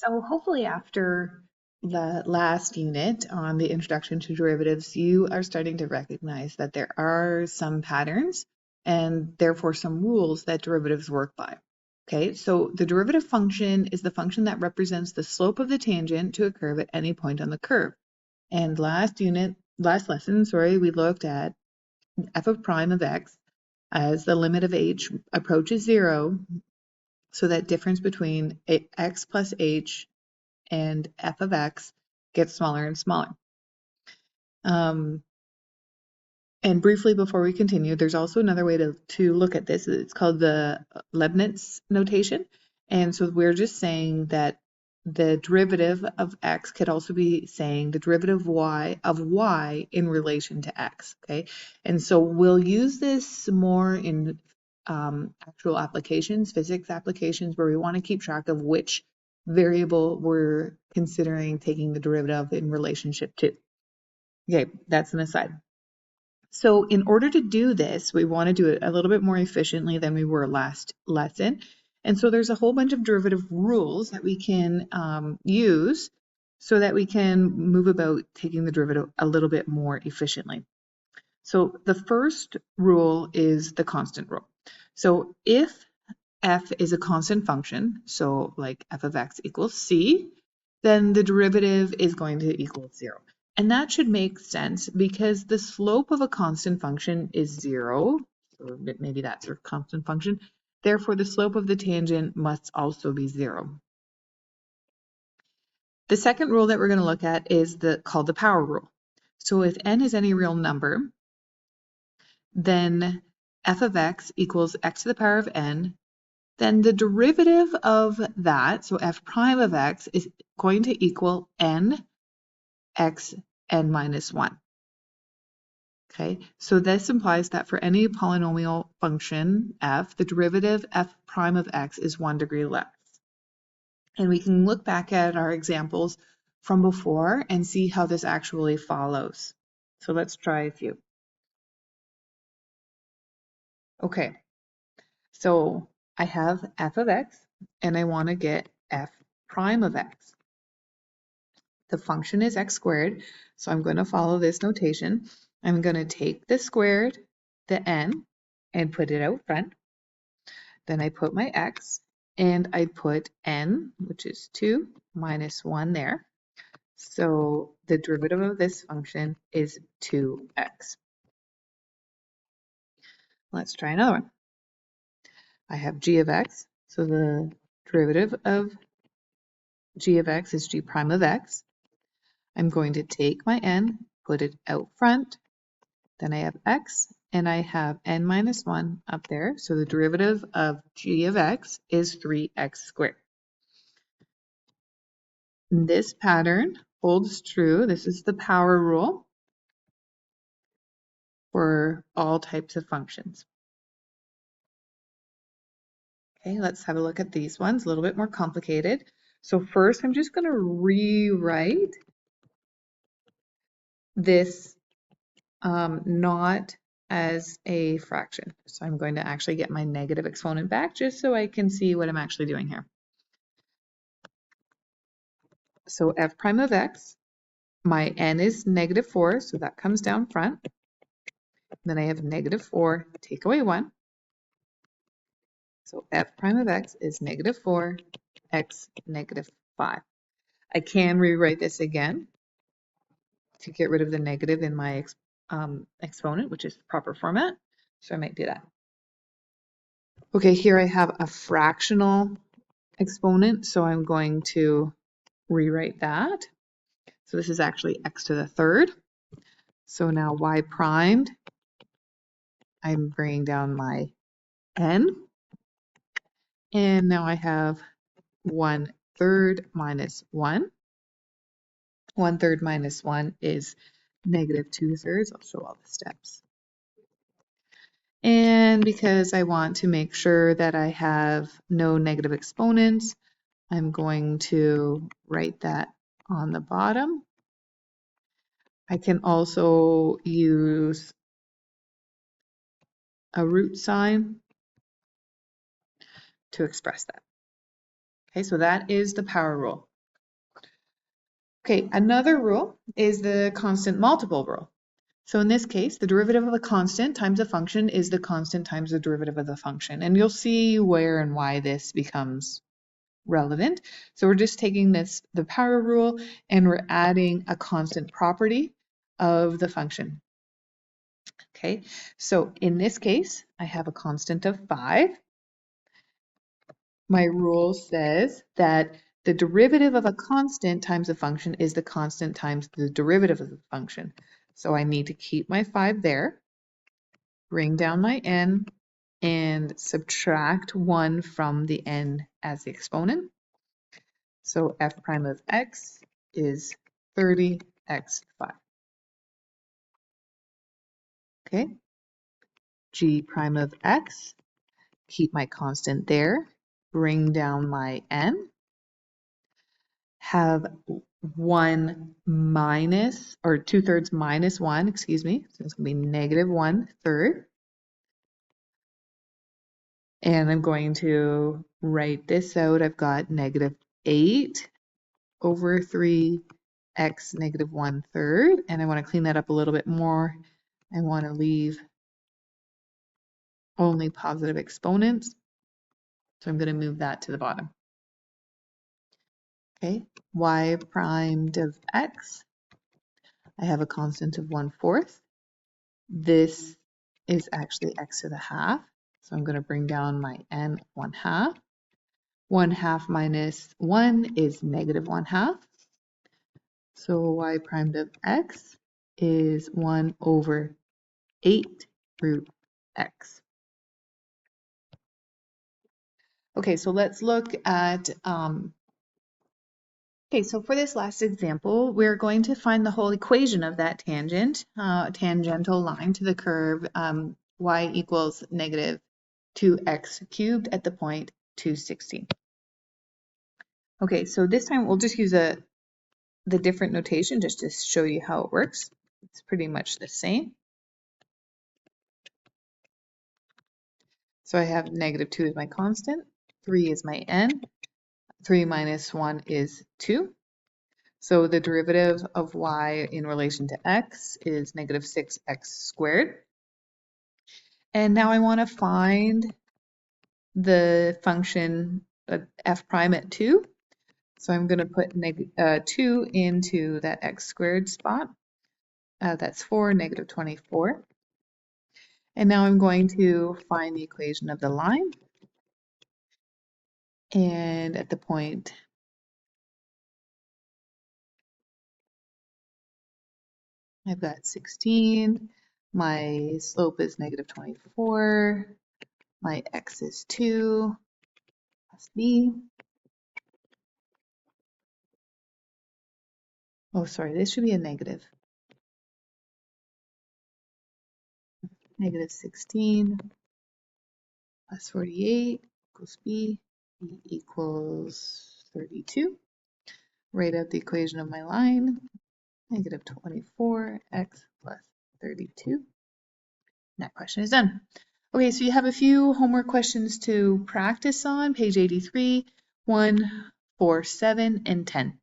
So hopefully after the last unit on the introduction to derivatives, you are starting to recognize that there are some patterns and therefore some rules that derivatives work by. Okay, so the derivative function is the function that represents the slope of the tangent to a curve at any point on the curve. And last lesson, we looked at f of prime of x as the limit of h approaches 0, so that difference between x plus h and f of x gets smaller and smaller. Um, and briefly before we continue, there's also another way to look at this. It's called the Leibniz notation. And so we're just saying that the derivative of x could also be saying the derivative of y in relation to x, okay? And so we'll use this more in actual applications, physics applications, where we want to keep track of which variable we're considering taking the derivative in relationship to. Okay, that's an aside. So in order to do this, we want to do it a little bit more efficiently than we were last lesson. And so there's a whole bunch of derivative rules that we can use so that we can move about taking the derivative a little bit more efficiently. So the first rule is the constant rule. So if f is a constant function, so like f of x equals c, then the derivative is going to equal 0. And that should make sense because the slope of a constant function is 0. So maybe that's a constant function. Therefore, the slope of the tangent must also be 0. The second rule that we're going to look at is called the power rule. So if n is any real number, then f of x equals x to the power of n. Then the derivative of that, so f prime of x, is going to equal n x n minus 1. Okay, so this implies that for any polynomial function f, the derivative f prime of x is 1 degree less. And we can look back at our examples from before and see how this actually follows. So let's try a few. Okay, so I have f of x and I want to get f prime of x. The function is x squared, so I'm going to follow this notation. I'm going to take the squared, the n, and put it out front. Then I put my x, and I put n, which is 2, minus 1 there. So the derivative of this function is 2x. Let's try another one. I have g of x, so the derivative of g of x is g prime of x. I'm going to take my n, put it out front, then I have x, and I have n minus 1 up there. So the derivative of g of x is 3x squared. This pattern holds true. This is the power rule for all types of functions. Okay, let's have a look at these ones, a little bit more complicated. So first, I'm just going to rewrite this not as a fraction. So I'm going to actually get my negative exponent back just so I can see what I'm actually doing here. So f prime of x, my n is negative 4, so that comes down front. Then I have negative 4, take away 1. So f prime of x is negative 4, x negative 5. I can rewrite this again to get rid of the negative in my exponent, which is the proper format. So I might do that. Okay, here I have a fractional exponent, so I'm going to rewrite that. So this is actually x to the third. So now y primed, I'm bringing down my n. And now I have 1/3 minus 1. 1/3 minus 1 is negative 2/3. I'll show all the steps. And because I want to make sure that I have no negative exponents, I'm going to write that on the bottom. I can also use a root sign to express that. Okay, so that is the power rule. Okay, another rule is the constant multiple rule. So in this case, the derivative of a constant times a function is the constant times the derivative of the function. And you'll see where and why this becomes relevant. So we're just taking the power rule, and we're adding a constant property of the function. Okay, so in this case, I have a constant of 5. My rule says that the derivative of a constant times a function is the constant times the derivative of the function. So I need to keep my 5 there, bring down my n, and subtract 1 from the n as the exponent. So f prime of x is 30x5. Okay, g prime of x, keep my constant there, bring down my n, have 1 minus, or 2/3 minus 1, excuse me, so it's going to be negative 1/3. And I'm going to write this out. I've got negative 8 over 3x negative 1/3. And I want to clean that up a little bit more. I want to leave only positive exponents. So I'm going to move that to the bottom. Okay, y primed of x. I have a constant of 1/4. This is actually x to the half. So I'm going to bring down my n 1/2. 1/2 minus 1 is negative 1/2. So y primed of x is 1 over 8 root x. Okay, so let's look at, okay, so for this last example, we're going to find the whole equation of that tangent, tangential line to the curve y equals negative 2x cubed at the point 216. Okay, so this time we'll just use the different notation just to show you how it works. It's pretty much the same. So I have negative 2 is my constant, 3 is my n, 3 minus 1 is 2. So the derivative of y in relation to x is negative 6x squared. And now I want to find the function f prime at 2. So I'm going to put 2 into that x squared spot. That's 4, negative 24. And now I'm going to find the equation of the line. And at the point I've got 16, my slope is negative 24, my x is 2, plus b. Oh, sorry, this should be a negative. Negative 16 plus 48 equals b. B equals 32. Write out the equation of my line. Negative 24x plus 32. That question is done. Okay, so you have a few homework questions to practice on, page 83, 1, 4, 7, and 10.